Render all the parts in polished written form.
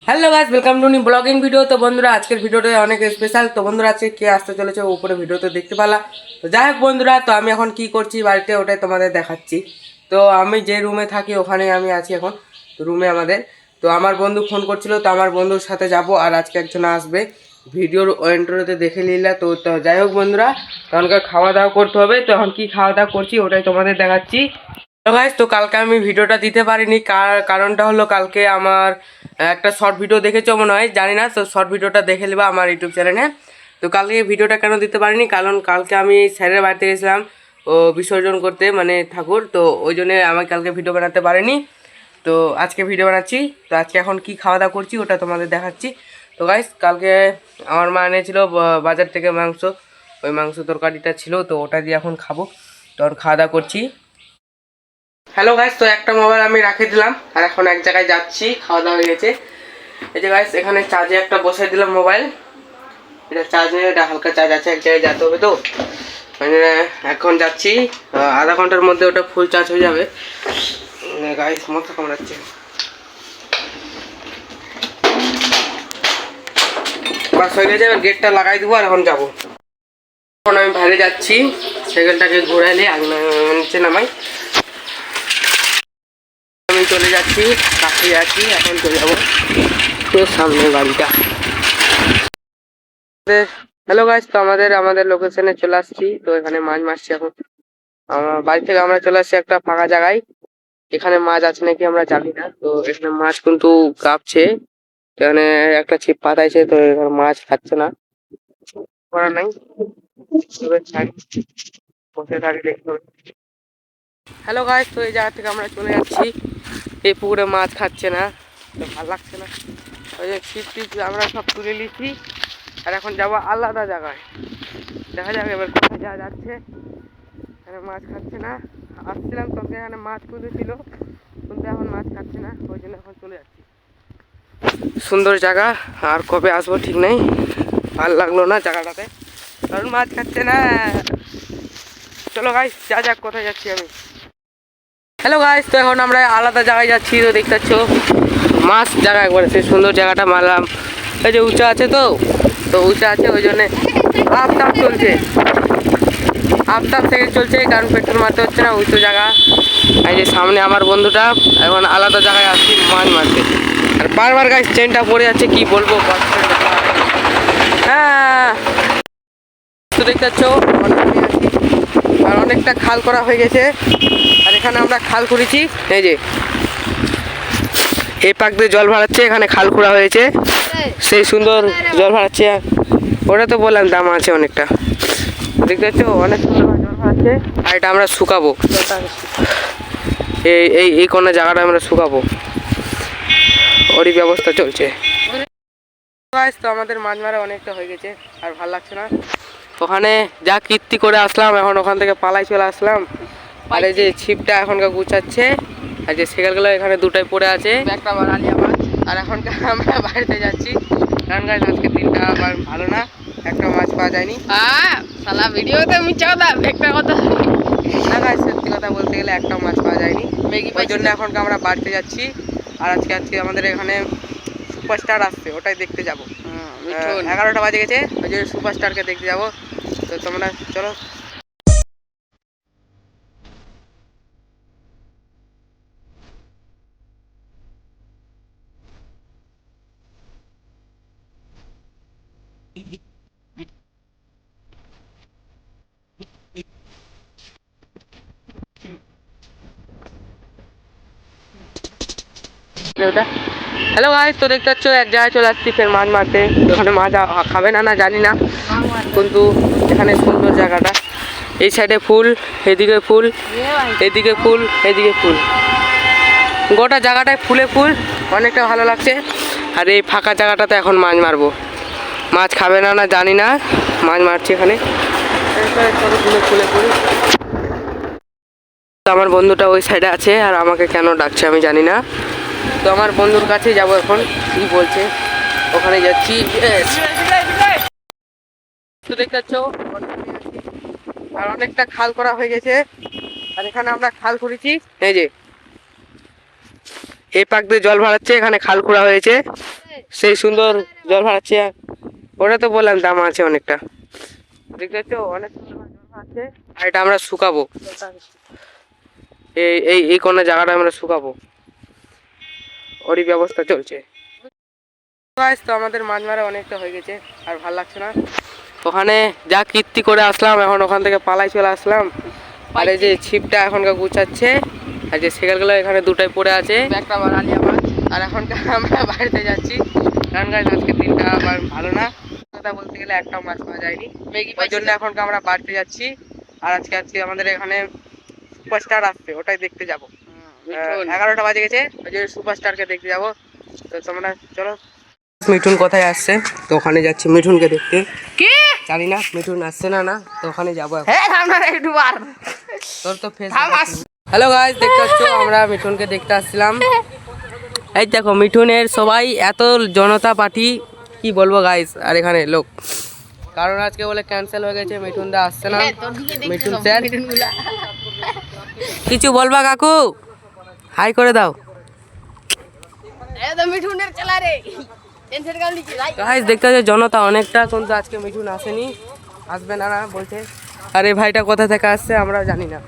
Hello guys, welcome to new blogging video. তো বন্ধুরা, আজকের ভিডিওটা অনেক স্পেশাল। তো বন্ধুরা, আজকে কে আসতে চলেছে উপরে ভিডিওতে দেখতে পেলা। তো যাই হোক বন্ধুরা, তো আমি এখন কি করছি বাড়িতে ওটাই তোমাদের দেখাচ্ছি। তো আমি যে রুমে থাকি ওখানে আমি আছি এখন, তো রুমে আমাদের। তো আমার বন্ধু ফোন করছিল, তো আমার বন্ধুর সাথে যাব। আর আজকে একজন আসবে, ভিডিওর ইন্ট্রোতে দেখে নিলা। তো যাই হোক বন্ধুরা, তখনকার খাওয়া দাওয়া করতে হবে। তো এখন কি খাওয়া দাওয়া করছি ওটাই তোমাদের দেখাচ্ছি। তো গাইস, তো কালকে আমি ভিডিওটা দিতে পারিনি, কারণটা হলো কালকে আমার একটা শর্ট ভিডিও দেখেছো মনে হয়, জানি না। তো শর্ট ভিডিওটা দেখে নেবা আমার ইউটিউব চ্যানেলে। তো কালকে ভিডিওটা কেন দিতে পারিনি, কারণ কালকে আমি স্যারের বাড়িতে গেছিলাম ও বিসর্জন করতে, মানে ঠাকুর। তো ওই জন্যে আমি কালকে ভিডিও বানাতে পারিনি। তো আজকে ভিডিও বানাচ্ছি। তো আজকে এখন কি খাওয়া দাওয়া করছি ওটা তোমাদের দেখাচ্ছি। তো গাইস, কালকে আমার মা এনেছিল বাজার থেকে মাংস, ওই মাংস তরকারিটা ছিল, তো ওটা দিয়ে এখন খাবো। তখন খাওয়া দাওয়া করছি। হ্যালো গাইস, তো একটা মোবাইল আমি রাখে দিলাম আর এখন এক জায়গায় যাচ্ছি, খাওয়া দাওয়া হয়ে গেছে। এই যে গাইস, এখানে চার্জে একটা বসে দিলাম মোবাইল, এটা চার্জ নেই, এটা হালকা চার্জ আছে, এক জায়গায় যেতে হবে। তো মানে এখন যাচ্ছি, আধা ঘন্টার মধ্যে ওটা ফুল চার্জ হয়ে যাবে। গাইস, মাথা কামড়াচ্ছে। বাস হয়ে গেছে, এবার গেটটা লাগাই দেবো আর এখন যাবো। এখন আমি বাইরে যাচ্ছি, সাইকেলটাকে ঘোরাইলে আগে নিচে নামাই। আমি চলে যাচ্ছি, কাছে যাচ্ছি, এখন চলে যাবো সামনে বাড়িটা। হ্যালো গাইস, তো আমাদের লোকেশনে চলে আসছি। তো এখানে মাছ মারছি এখন। আমার বাড়ি থেকে আমরা চলে আসছি একটা ফাঁকা জায়গায়। এখানে মাছ আছে নাকি আমরা জানি না। তো এখানে মাছ কিন্তু কাঁপছে, এখানে একটা ছিপ পাতাইছে, তো এখানে মাছ খাচ্ছে না, করার নাই। বসে থাকি, দেখতে হবে। হ্যালো গাইস, তো এই জায়গা থেকে আমরা চলে যাচ্ছি। এই পুকুরে মাছ খাচ্ছে না, তো ভালো লাগছে না। ওই যে ছিপ টিপ আমরা সব তুলে নিচ্ছি আর এখন যাবো আলাদা জায়গায়। দেখা যাক এবার কোথায় যাওয়া যাচ্ছে। এখানে মাছ খাচ্ছে না, আসছিলাম তখন এখানে মাছ কুঁদেছিল, কিন্তু এখন মাছ খাচ্ছে না, ওই জন্য এখন চলে যাচ্ছি। সুন্দর জায়গা, আর কবে আসবো ঠিক নেই, ভালো লাগলো না জায়গাটাতে, কারণ মাছ খাচ্ছে না। চলো গাইস, যা যাক কোথায় যাচ্ছি আমি। হ্যালো গাইস, তো এখন আমরা আলাদা জায়গায় যাচ্ছি। তো দেখতে পাচ্ছ মাছ জায়গা, একবার সেই সুন্দর জায়গাটা মারলাম। এই যে উঁচা আছে, তো উঁচা আছে, ওই জন্যে আফতাব চলছে, আফতাব থেকে চলছে, কারণ পেট্রোল মারতে হচ্ছে না, উঁচু জায়গা। এই যে সামনে আমার বন্ধুটা, এখন আলাদা জায়গায় আসছি মাছ মারতে। আর বারবার গাইস চেনটা পড়ে যাচ্ছে, কি বলবো। হ্যাঁ, তো দেখতে পাচ্ছ আর অনেকটা খাল করা হয়ে গেছে। আর এখানে আমরা খাল করেছি, এই যে এই পাক দিয়ে জল ভাড়াচ্ছে, এখানে খাল খোঁড়া হয়েছে, সেই সুন্দর জল ভাড়াচ্ছে। ওটা তো বললাম দাম আছে অনেকটা, দেখতে পাচ্ছ অনেক সুন্দর জল ভাড়াচ্ছে। আর এটা আমরা শুকাবো, এই কোন জায়গাটা আমরা শুকাবো, ওরই ব্যবস্থা চলছে। তো আমাদের মাছ মারা অনেকটা হয়ে গেছে, আর ভালো লাগছে না। ওখানে যা কীর্তি করে আসলাম, এখন ওখান থেকে পালাই চলে আসলাম। আর এই যে ছিপটা এখনকার গুছাচ্ছে, আর যে সেগুলো এখানে দুটাই পড়ে আছে, একটা আলিয়া মাছ। আর এখনকার আমরা বাড়িতে যাচ্ছি, কারণ গাছ আজকের দিনটা আমার ভালো না, একটা মাছ পাওয়া যায়নি। সালা ভিডিওতে আমি একটা কথা না গাছ, সত্যি কথা বলতে গেলে একটা মাছ পাওয়া যায়নি, ওই জন্য এখনকার আমরা বাড়িতে যাচ্ছি। আর আজকে আমাদের এখানে সুপারস্টার আসছে, ওটাই দেখতে যাবো। 11টা বাজে গেছে, ওই জন্য সুপারস্টারকে দেখতে যাবো। তো তোমরা চলো। হ্যালো গাইস, তো দেখতে পাচ্ছ এক জায়গায় চলে আসছি ফের মাছ মারতে। ওখানে মাছ খাবে না না জানি না, কিন্তু এখানে সুন্দর জায়গাটা, এই সাইডে ফুল, এদিকে ফুল, এদিকে ফুল, এদিকে ফুল, গোটা জায়গাটায় ফুলে ফুল, অনেকটা ভালো লাগছে। আর এই ফাঁকা জায়গাটাতে এখন মাছ মারবো, মাছ খাবে না না জানি না, মাছ মারছি এখানে ফুলে ফুলে ফুল। আমার বন্ধুটা ওই সাইডে আছে, আর আমাকে কেন ডাকছে আমি জানি না। তো আমার বন্ধুর কাছে যাব এখন, কি বলছে, ওখানে যাচ্ছি। তো দেখতে পাচ্ছ আর অনেকটা খাল করা হয়ে গেছে, আর এখানে আমরা খাল করেছি, এই যে এই পাক দিয়ে জল ভাড়াচ্ছে, এখানে খাল খোঁড়া হয়েছে। সেই সুন্দর জল ভাড়াচ্ছে। ওটা তো বললাম দাম আছে অনেকটা, দেখতে পাচ্ছ অনেক সুন্দর জল ভাড়াচ্ছে। আর এটা আমরা শুকাবো, এই এই এই কোন জায়গাটা আমরা শুকাবো, ওরই ব্যবস্থা চলছে। তো আমাদের মাছ মারা অনেকটা হয়ে গেছে, আর ভাল লাগছে না। ওখানে যা কীর্তি করে আসলাম, এখন ওখান থেকে পালাই চলে আসলাম। আর এই যে ছিপটা এখনকার গুছাচ্ছে, আর যে সেগুলো এখানে দুটাই পড়ে আছে। আর এখনকার আমরা বাড়িতে যাচ্ছি, কারণ গাছ আজকে দিনটা আবার ভালো না, কথা বলতে গেলে একটাও মাছ পাওয়া যায়নি। ওই জন্য এখনকার আমরা বাড়িতে যাচ্ছি। আর আজকে আজকে আমাদের এখানে সুপারস্টার আসছে, ওটাই দেখতে যাবো। 11টা বাজে গেছে, ওই জন্য সুপারস্টারকে দেখতে যাবো। তো তোমরা চলো। মিঠুন কোথায় আসছে, তো ওখানে যাচ্ছি মিঠুনকে দেখতে। কি জানি না মিঠুন আসছে না, না তো ওখানে যাবো। তোর তো ফেস। হ্যালো গাইস, দেখতে পাচ্ছ আমরা মিঠুনকে দেখতে আসছিলাম। এই দেখো মিঠুনের সবাই এত জনতা পার্টি, কি বলবো গাইস। আর এখানে লোক, কারণ আজকে বলে ক্যান্সেল হয়ে গেছে, মিঠুন দা আসছে না। মিঠুন স্যার কিছু বলবা কাকু, হাই করে দাও। গাইস দেখতে পাচ্ছ জনতা অনেকটা, কিন্তু আজকে মিঠুন আসেনি, আসবে না না বলছে। আর এই ভাইটা কোথা থেকে আসছে আমরা জানি না,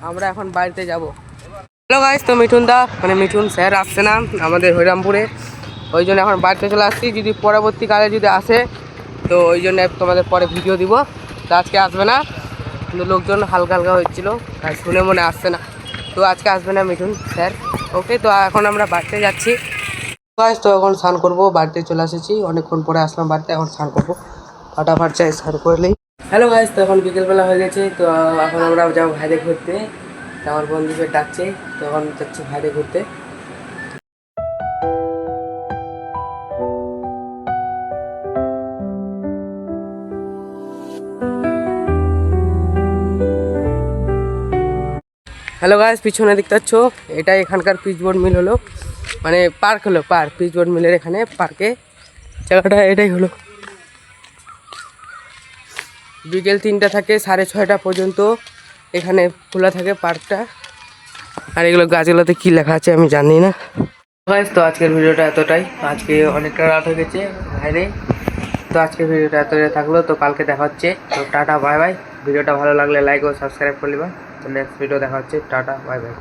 আমরা এখন বাড়িতে যাব। হ্যালো গাইস, তো মিঠুন দা মানে মিঠুন স্যার আসছে না আমাদের হরিরামপুরে, ওই জন্য এখন বাড়িতে চলে আসছি। যদি পরবর্তীকালে যদি আসে তো ওই জন্য তোমাদের পরে ভিডিও দিব। তো আজকে আসবে না, কিন্তু লোকজন হালকা হালকা হচ্ছিল, তাই শুনে মনে আসছে না। তো আজকে আসবে না মিঠুন স্যার। ওকে, তো এখন আমরা বাড়িতে যাচ্ছি গাইস। তো এখন স্নান করবো, বাড়িতে চলে এসেছি, অনেকক্ষণ পরে আসলাম বাড়িতে, এখন স্নান করবো, ফাটাফাট চাই স্নান করলেই। হ্যালো গাইস, তো এখন বিকেলবেলা হয়ে গেছে, তো এখন আমরা যাবো ভাইরে ঘুরতে। তো আমার বন্ধুকে ডাকছে, তো এখন যাচ্ছি ভাইরে ঘুরতে। হ্যালো গাইস, পিছনে দেখতে পাচ্ছ এটা এখানকার পিচবোর্ড মিল হলো, মানে পার্ক হলো, পার্ক পিচবোর্ড মিলের এখানে পার্কে জায়গাটা এটাই হলো। বিকেল 3টা থেকে 6:30 পর্যন্ত এখানে খোলা থাকে পার্কটা। আর এগুলো গাছগুলোতে কী লেখা আছে আমি জানি না গাইস। তো আজকের ভিডিওটা এতটাই, আজকে অনেকটা রাত হয়ে গেছে বাইরে। তো আজকের ভিডিওটা এতটাই থাকলো, তো কালকে দেখা হচ্ছে। তো টাটা বাই বাই। ভিডিওটা ভালো লাগলে লাইক ও সাবস্ক্রাইব করে নেবা। তো নেক্সট ভিডিও দেখা হচ্ছে, টাটা বাই বাই।